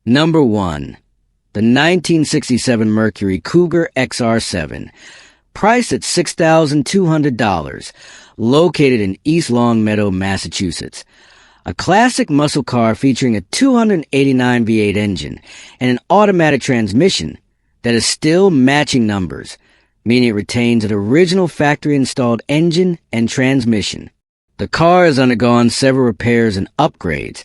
Number 1. The 1967 Mercury Cougar XR7, priced at $6,200, located in East Longmeadow, Massachusetts. A classic muscle car featuring a 289 V8 engine and an automatic transmission that is still matching numbers, meaning it retains an original factory-installed engine and transmission. The car has undergone several repairs and upgrades,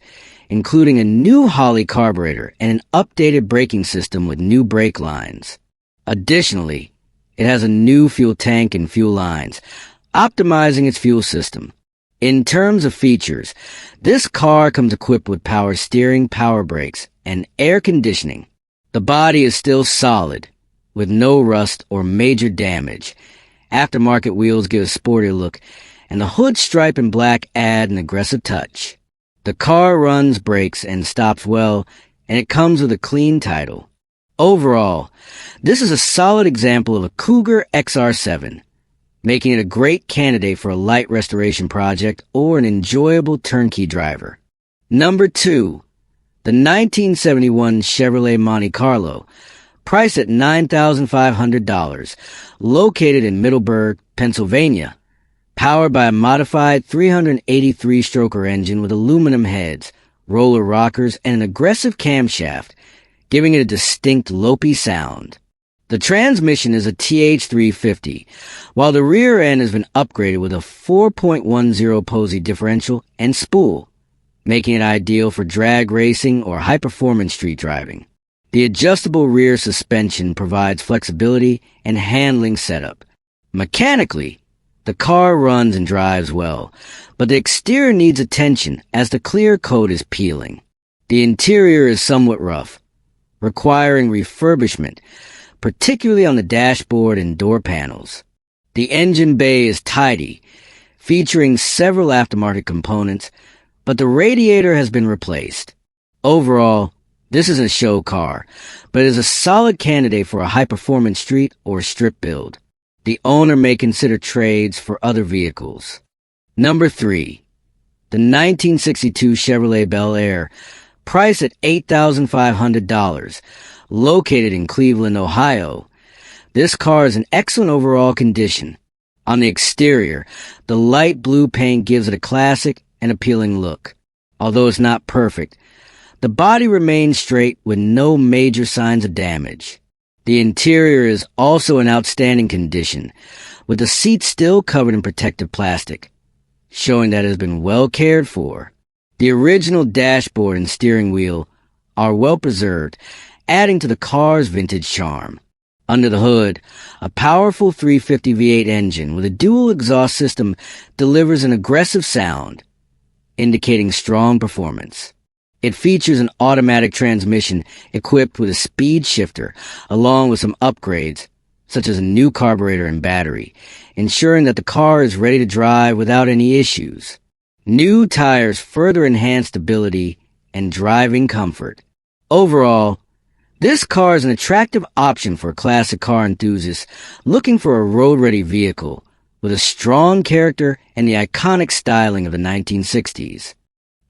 including a new Holley carburetor and an updated braking system with new brake lines. Additionally, it has a new fuel tank and fuel lines, optimizing its fuel system. In terms of features, this car comes equipped with power steering, power brakes, and air conditioning. The body is still solid, with no rust or major damage. Aftermarket wheels give a sportier look, and the hood stripe in black add an aggressive touch. The car runs, brakes, and stops well, and it comes with a clean title. Overall, this is a solid example of a Cougar XR7, making it a great candidate for a light restoration project or an enjoyable turnkey driver. Number 2. The 1971 Chevrolet Monte Carlo, priced at $9,500, located in Middleburg, Pennsylvania. Powered by a modified 383-stroker engine with aluminum heads, roller rockers, and an aggressive camshaft, giving it a distinct lopey sound. The transmission is a TH350, while the rear end has been upgraded with a 4.10 Posey differential and spool, making it ideal for drag racing or high-performance street driving. The adjustable rear suspension provides flexibility and handling setup. Mechanically, the car runs and drives well, but the exterior needs attention as the clear coat is peeling. The interior is somewhat rough, requiring refurbishment, particularly on the dashboard and door panels. The engine bay is tidy, featuring several aftermarket components, but the radiator has been replaced. Overall, this is a show car, but is a solid candidate for a high-performance street or strip build. The owner may consider trades for other vehicles. Number 3. The 1962 Chevrolet Bel Air, priced at $8,500, located in Cleveland, Ohio. This car is in excellent overall condition. On the exterior, the light blue paint gives it a classic and appealing look. Although it's not perfect, the body remains straight with no major signs of damage. The interior is also in outstanding condition, with the seats still covered in protective plastic, showing that it has been well cared for. The original dashboard and steering wheel are well preserved, adding to the car's vintage charm. Under the hood, a powerful 350 V8 engine with a dual exhaust system delivers an aggressive sound, indicating strong performance. It features an automatic transmission equipped with a speed shifter, along with some upgrades, such as a new carburetor and battery, ensuring that the car is ready to drive without any issues. New tires further enhance stability and driving comfort. Overall, this car is an attractive option for classic car enthusiasts looking for a road-ready vehicle with a strong character and the iconic styling of the 1960s.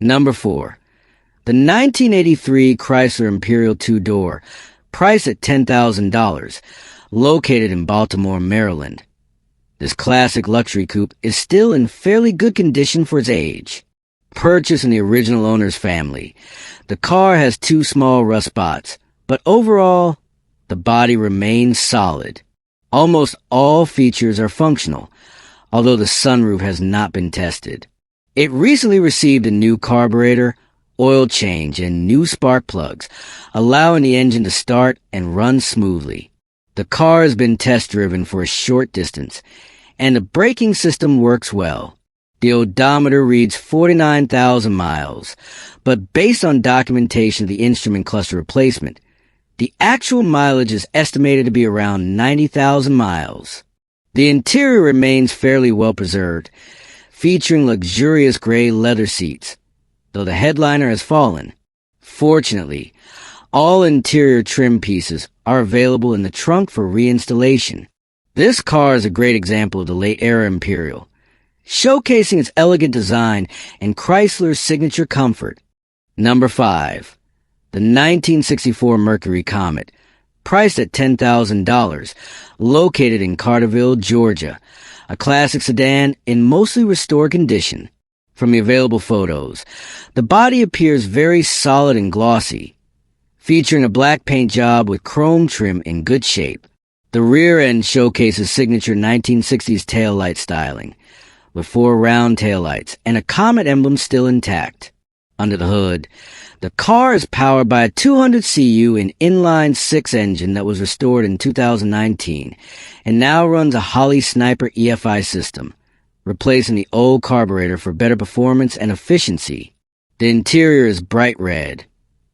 Number 4. The 1983 Chrysler Imperial two-door, priced at $10,000, located in Baltimore, Maryland. This classic luxury coupe is still in fairly good condition for its age. Purchased in the original owner's family, the car has 2 small rust spots, but overall, the body remains solid. Almost all features are functional, although the sunroof has not been tested. It recently received a new carburetor, oil change, and new spark plugs, allowing the engine to start and run smoothly. The car has been test-driven for a short distance, and the braking system works well. The odometer reads 49,000 miles, but based on documentation of the instrument cluster replacement, the actual mileage is estimated to be around 90,000 miles. The interior remains fairly well preserved, featuring luxurious gray leather seats, though the headliner has fallen. Fortunately, all interior trim pieces are available in the trunk for reinstallation. This car is a great example of the late-era Imperial, showcasing its elegant design and Chrysler's signature comfort. Number 5. The 1964 Mercury Comet, priced at $10,000, located in Carterville, Georgia, a classic sedan in mostly restored condition. From the available photos, the body appears very solid and glossy, featuring a black paint job with chrome trim in good shape. The rear end showcases signature 1960s taillight styling, with 4 round taillights and a Comet emblem still intact. Under the hood, the car is powered by a 200 CU inline-6 engine that was restored in 2019 and now runs a Holley Sniper EFI system, replacing the old carburetor for better performance and efficiency. The interior is bright red,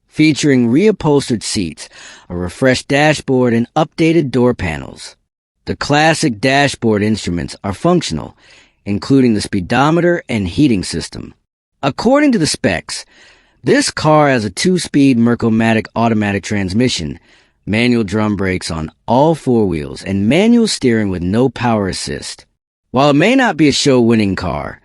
featuring reupholstered seats, a refreshed dashboard, and updated door panels. The classic dashboard instruments are functional, including the speedometer and heating system. According to the specs, this car has a 2-speed Mercomatic automatic transmission, manual drum brakes on all 4 wheels, and manual steering with no power assist. While it may not be a show-winning car,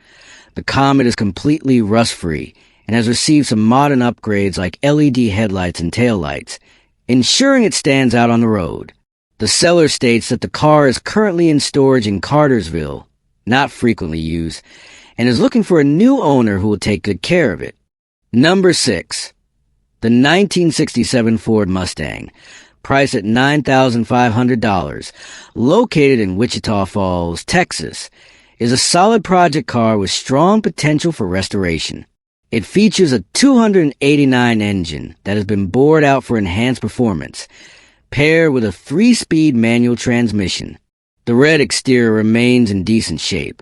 the Comet is completely rust-free and has received some modern upgrades like LED headlights and taillights, ensuring it stands out on the road. The seller states that the car is currently in storage in Cartersville, not frequently used, and is looking for a new owner who will take good care of it. Number 6. The 1967 Ford Mustang, priced at $9,500, located in Wichita Falls, Texas, is a solid project car with strong potential for restoration. It features a 289 engine that has been bored out for enhanced performance, paired with a 3-speed manual transmission. The red exterior remains in decent shape,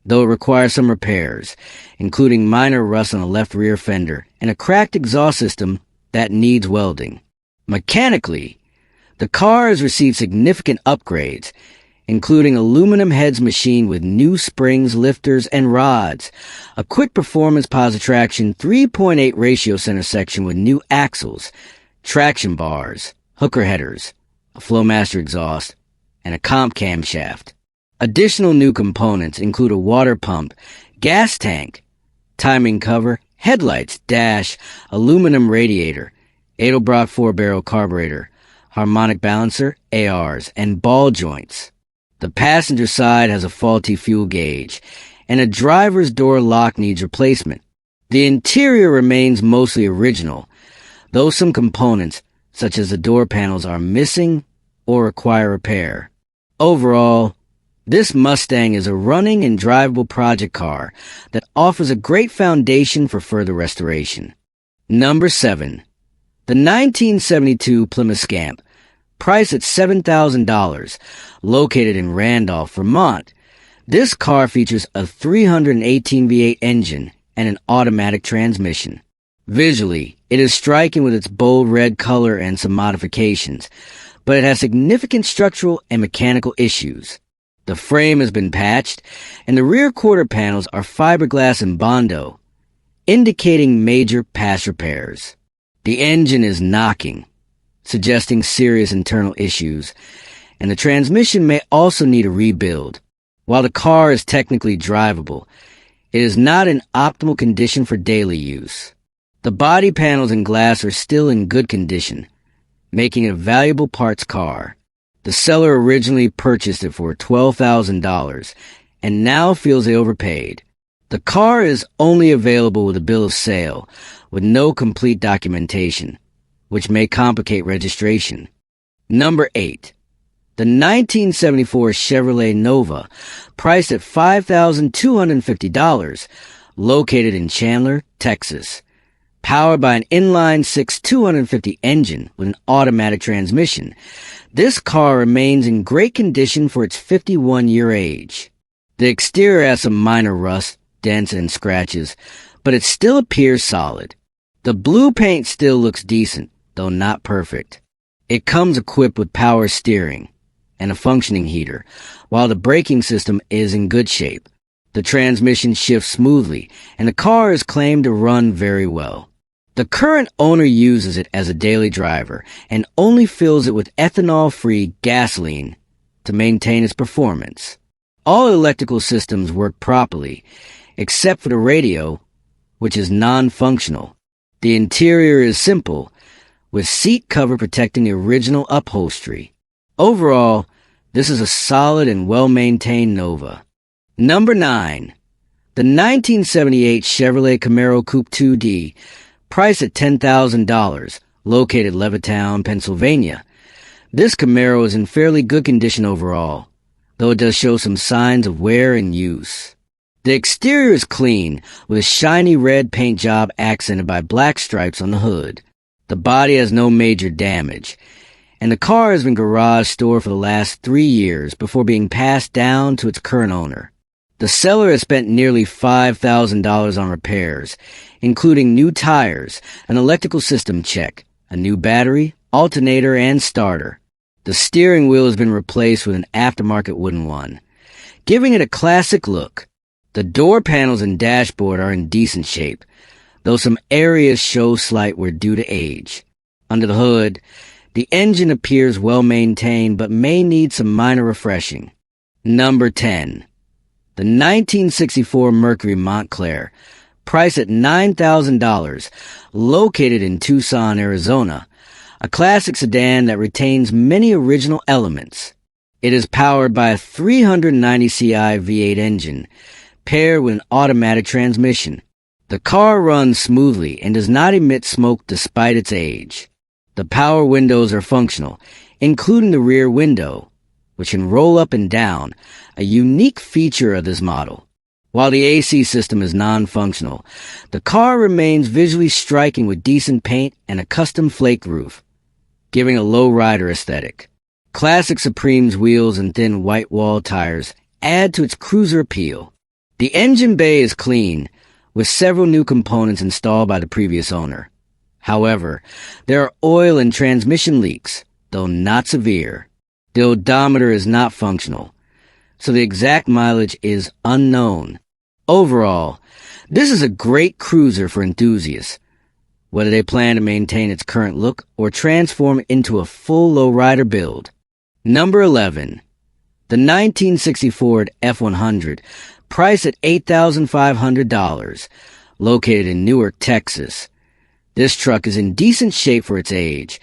though it requires some repairs, including minor rust on the left rear fender and a cracked exhaust system that needs welding. Mechanically, the car has received significant upgrades, including aluminum heads machined with new springs, lifters, and rods, a quick performance positive traction 3.8 ratio center section with new axles, traction bars, hooker headers, a Flowmaster exhaust, and a comp camshaft. Additional new components include a water pump, gas tank, timing cover, headlights, dash, aluminum radiator, Edelbrock 4-barrel carburetor, harmonic balancer, ARs, and ball joints. The passenger side has a faulty fuel gauge, and a driver's door lock needs replacement. The interior remains mostly original, though some components, such as the door panels, are missing or require repair. Overall, this Mustang is a running and drivable project car that offers a great foundation for further restoration. Number 7. The 1972 Plymouth Scamp, priced at $7,000, located in Randolph, Vermont. This car features a 318 V8 engine and an automatic transmission. Visually, it is striking with its bold red color and some modifications, but it has significant structural and mechanical issues. The frame has been patched, and the rear quarter panels are fiberglass and Bondo, indicating major past repairs. The engine is knocking, suggesting serious internal issues, and the transmission may also need a rebuild. While the car is technically drivable, it is not in optimal condition for daily use. The body panels and glass are still in good condition, making it a valuable parts car. The seller originally purchased it for $12,000 and now feels they overpaid. The car is only available with a bill of sale, with no complete documentation, which may complicate registration. Number 8. The 1974 Chevrolet Nova, priced at $5,250, located in Chandler, Texas. Powered by an inline-6 250 engine with an automatic transmission, this car remains in great condition for its 51-year age. The exterior has some minor rust, dents, and scratches, but it still appears solid. The blue paint still looks decent, though not perfect. It comes equipped with power steering and a functioning heater, while the braking system is in good shape. The transmission shifts smoothly, and the car is claimed to run very well. The current owner uses it as a daily driver and only fills it with ethanol-free gasoline to maintain its performance. All electrical systems work properly, except for the radio, which is non-functional. The interior is simple, with seat cover protecting the original upholstery. Overall, this is a solid and well-maintained Nova. Number 9. The 1978 Chevrolet Camaro Coupe 2D, priced at $10,000, located Levittown, Pennsylvania. This Camaro is in fairly good condition overall, though it does show some signs of wear and use. The exterior is clean, with a shiny red paint job accented by black stripes on the hood. The body has no major damage, and the car has been garage stored for the last 3 years before being passed down to its current owner. The seller has spent nearly $5,000 on repairs, including new tires, an electrical system check, a new battery, alternator, and starter. The steering wheel has been replaced with an aftermarket wooden one, giving it a classic look. The door panels and dashboard are in decent shape, though some areas show slight wear due to age. Under the hood, the engine appears well maintained but may need some minor refreshing. Number 10. The 1964 Mercury Montclair, priced at $9,000, located in Tucson, Arizona, a classic sedan that retains many original elements. It is powered by a 390 CI V8 engine, paired with an automatic transmission. The car runs smoothly and does not emit smoke despite its age. The power windows are functional, including the rear window, which can roll up and down, a unique feature of this model. While the AC system is non-functional, the car remains visually striking with decent paint and a custom flake roof, giving a low-rider aesthetic. Classic Supreme's wheels and thin white wall tires add to its cruiser appeal. The engine bay is clean, with several new components installed by the previous owner. However, there are oil and transmission leaks, though not severe. The odometer is not functional, so the exact mileage is unknown. Overall, this is a great cruiser for enthusiasts, whether they plan to maintain its current look or transform it into a full lowrider build. Number 11. The 1960 Ford F-100, priced at $8,500, located in Newark, Texas. This truck is in decent shape for its age,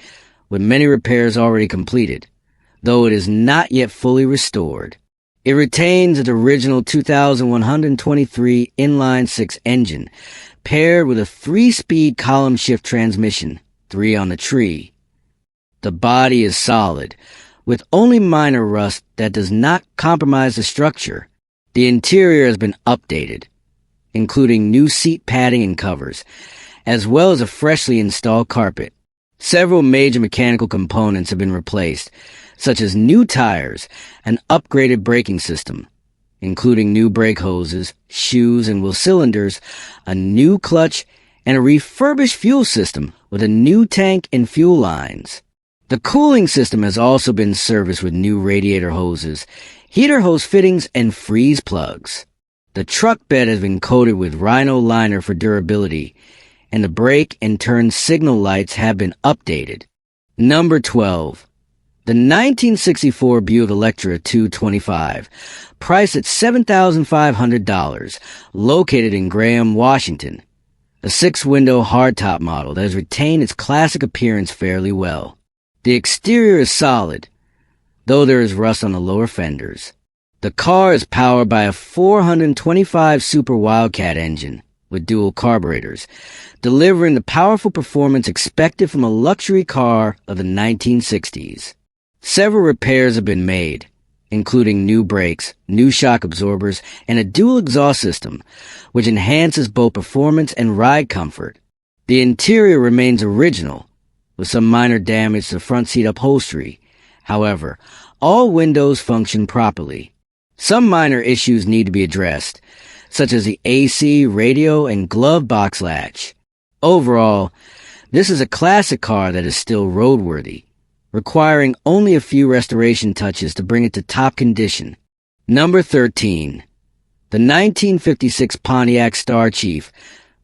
with many repairs already completed, though it is not yet fully restored. It retains its original 2,123 inline-six engine, paired with a 3-speed column shift transmission, 3 on the tree. The body is solid, with only minor rust that does not compromise the structure. The interior has been updated, including new seat padding and covers, as well as a freshly installed carpet. Several major mechanical components have been replaced, such as new tires, an upgraded braking system, including new brake hoses, shoes and wheel cylinders, a new clutch, and a refurbished fuel system with a new tank and fuel lines. The cooling system has also been serviced with new radiator hoses, heater hose fittings, and freeze plugs. The truck bed has been coated with Rhino liner for durability, and the brake and turn signal lights have been updated. Number 12. The 1964 Buick Electra 225, priced at $7,500, located in Graham, Washington. A 6-window hardtop model that has retained its classic appearance fairly well. The exterior is solid, though there is rust on the lower fenders. The car is powered by a 425 Super Wildcat engine with dual carburetors, delivering the powerful performance expected from a luxury car of the 1960s. Several repairs have been made, including new brakes, new shock absorbers, and a dual exhaust system, which enhances both performance and ride comfort. The interior remains original, with some minor damage to front seat upholstery. However, all windows function properly. Some minor issues need to be addressed, such as the AC, radio, and glove box latch. Overall, this is a classic car that is still roadworthy, requiring only a few restoration touches to bring it to top condition. Number 13. The 1956 Pontiac Star Chief,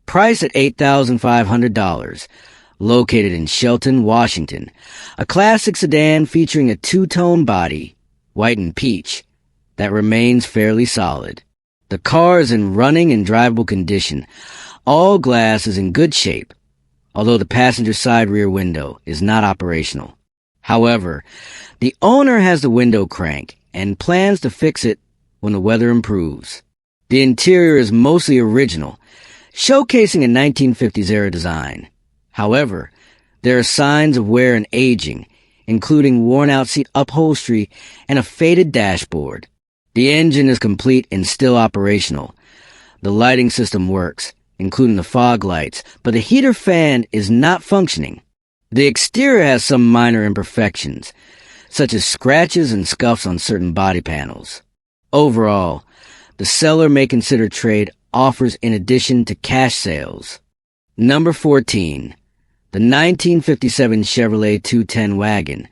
priced at $8,500, located in Shelton, Washington. A classic sedan featuring a 2-tone body, white and peach, that remains fairly solid. The car is in running and drivable condition. All glass is in good shape, although the passenger side rear window is not operational. However, the owner has the window crank and plans to fix it when the weather improves. The interior is mostly original, showcasing a 1950s era design. However, there are signs of wear and aging, including worn-out seat upholstery and a faded dashboard. The engine is complete and still operational. The lighting system works, including the fog lights, but the heater fan is not functioning. The exterior has some minor imperfections, such as scratches and scuffs on certain body panels. Overall, the seller may consider trade offers in addition to cash sales. Number 14. The 1957 Chevrolet 210 wagon,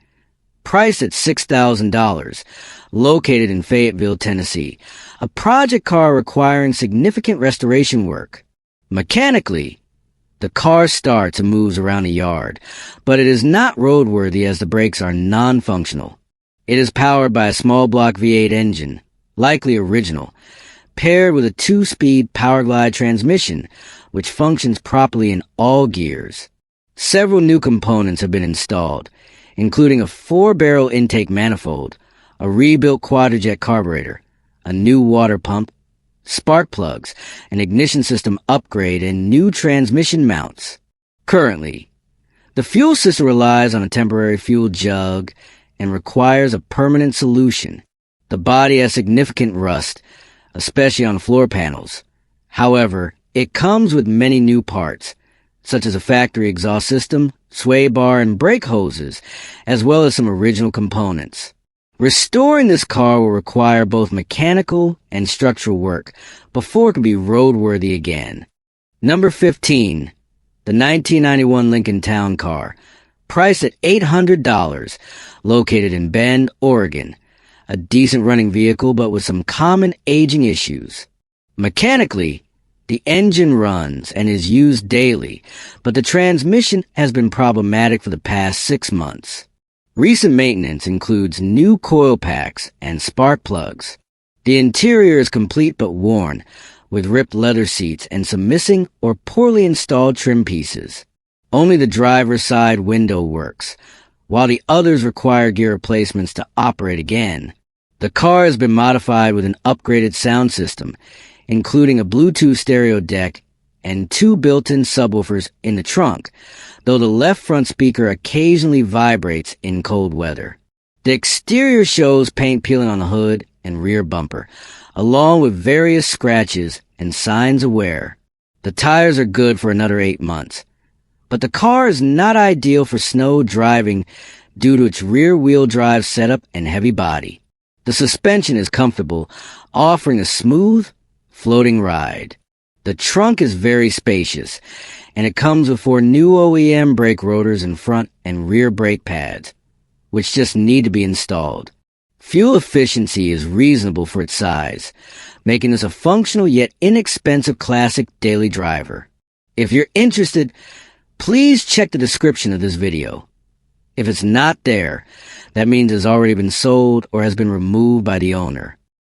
priced at $6,000, located in Fayetteville, Tennessee, a project car requiring significant restoration work. Mechanically, the car starts and moves around a yard, but it is not roadworthy as the brakes are non-functional. It is powered by a small block V8 engine, likely original, paired with a 2-speed Powerglide transmission, which functions properly in all gears. Several new components have been installed, including a 4-barrel intake manifold, a rebuilt quadrajet carburetor, a new water pump, spark plugs, an ignition system upgrade, and new transmission mounts. Currently, the fuel system relies on a temporary fuel jug and requires a permanent solution. The body has significant rust, especially on floor panels. However, it comes with many new parts, such as a factory exhaust system, sway bar, and brake hoses, as well as some original components. Restoring this car will require both mechanical and structural work before it can be roadworthy again. Number 15. The 1991 Lincoln Town Car, priced at $800, located in Bend, Oregon. A decent running vehicle, but with some common aging issues. Mechanically, the engine runs and is used daily, but the transmission has been problematic for the past 6 months. Recent maintenance includes new coil packs and spark plugs. The interior is complete but worn, with ripped leather seats and some missing or poorly installed trim pieces. Only the driver's side window works, while the others require gear replacements to operate again. The car has been modified with an upgraded sound system, including a Bluetooth stereo deck and 2 built-in subwoofers in the trunk, though the left front speaker occasionally vibrates in cold weather. The exterior shows paint peeling on the hood and rear bumper, along with various scratches and signs of wear. The tires are good for another 8 months, but the car is not ideal for snow driving due to its rear-wheel drive setup and heavy body. The suspension is comfortable, offering a smooth, floating ride. The trunk is very spacious, and it comes with 4 new OEM brake rotors in front and rear brake pads, which just need to be installed. Fuel efficiency is reasonable for its size, making this a functional yet inexpensive classic daily driver. If you're interested, please check the description of this video. If it's not there, that means it's already been sold or has been removed by the owner.